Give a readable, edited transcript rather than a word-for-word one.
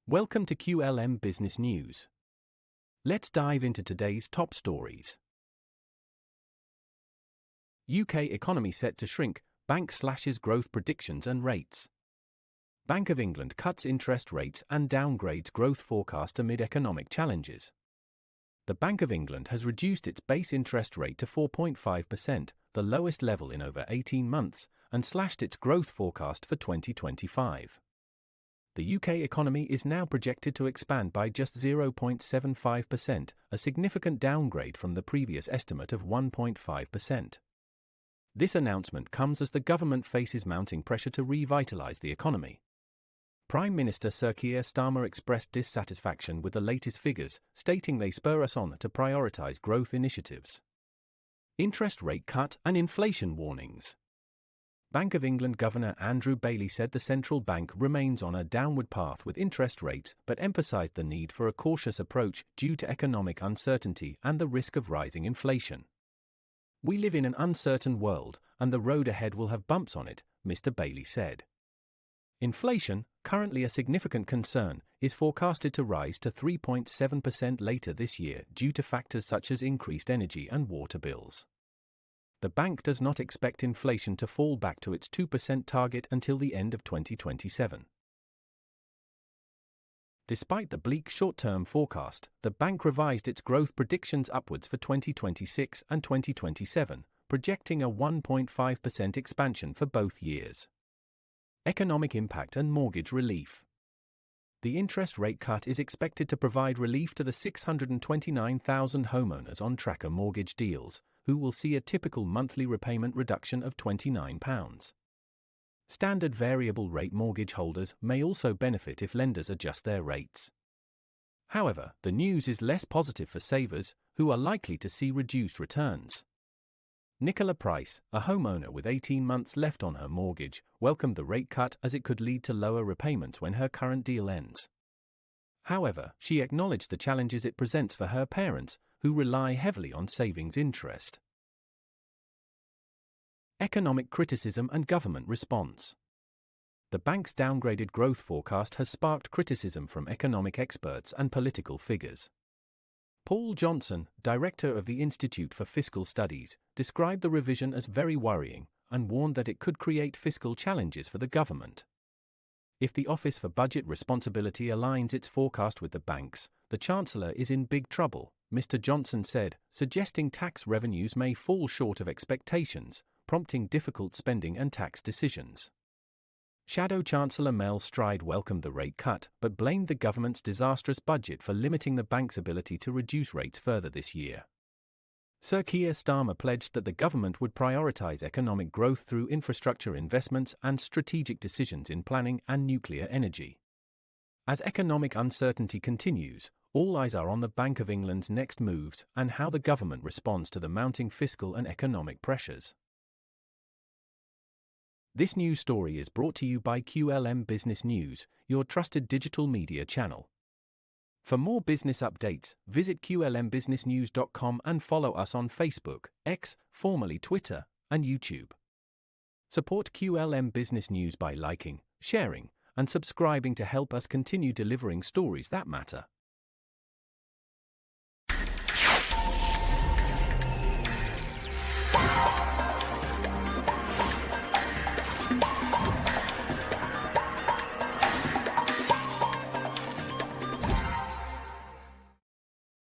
Welcome to QLM Business News. Let's dive into today's top stories. UK economy set to shrink, bank slashes growth predictions and rates. Bank of England cuts interest rates and downgrades growth forecast amid economic challenges. The Bank of England has reduced its base interest rate to 4.5%, the lowest level in over 18 months, and slashed its growth forecast for 2025. The UK economy is now projected to expand by just 0.75%, a significant downgrade from the previous estimate of 1.5%. This announcement comes as the government faces mounting pressure to revitalise the economy. Prime Minister Sir Keir Starmer expressed dissatisfaction with the latest figures, stating they spur us on to prioritise growth initiatives. Interest rate cut and inflation warnings. Bank of England Governor Andrew Bailey said the central bank remains on a downward path with interest rates, but emphasised the need for a cautious approach due to economic uncertainty and the risk of rising inflation. "We live in an uncertain world, and the road ahead will have bumps on it," Mr. Bailey said. Inflation, currently a significant concern, is forecasted to rise to 3.7% later this year due to factors such as increased energy and water bills. The bank does not expect inflation to fall back to its 2% target until the end of 2027. Despite the bleak short-term forecast, the bank revised its growth predictions upwards for 2026 and 2027, projecting a 1.5% expansion for both years. Economic impact and mortgage relief. The interest rate cut is expected to provide relief to the 629,000 homeowners on tracker mortgage deals, who will see a typical monthly repayment reduction of £29. Standard variable rate mortgage holders may also benefit if lenders adjust their rates. However, the news is less positive for savers, who are likely to see reduced returns. Nicola Price, a homeowner with 18 months left on her mortgage, welcomed the rate cut as it could lead to lower repayments when her current deal ends. However, she acknowledged the challenges it presents for her parents, who rely heavily on savings interest. Economic criticism and government response. The bank's downgraded growth forecast has sparked criticism from economic experts and political figures. Paul Johnson, director of the Institute for Fiscal Studies, described the revision as very worrying and warned that it could create fiscal challenges for the government. If the Office for Budget Responsibility aligns its forecast with the bank's, the Chancellor is in big trouble, Mr. Johnson said, suggesting tax revenues may fall short of expectations, prompting difficult spending and tax decisions. Shadow Chancellor Mel Stride welcomed the rate cut, but blamed the government's disastrous budget for limiting the bank's ability to reduce rates further this year. Sir Keir Starmer pledged that the government would prioritise economic growth through infrastructure investments and strategic decisions in planning and nuclear energy. As economic uncertainty continues, all eyes are on the Bank of England's next moves and how the government responds to the mounting fiscal and economic pressures. This news story is brought to you by QLM Business News, your trusted digital media channel. For more business updates, visit qlmbusinessnews.com and follow us on Facebook, X, formerly Twitter, and YouTube. Support QLM Business News by liking, sharing, and subscribing to help us continue delivering stories that matter.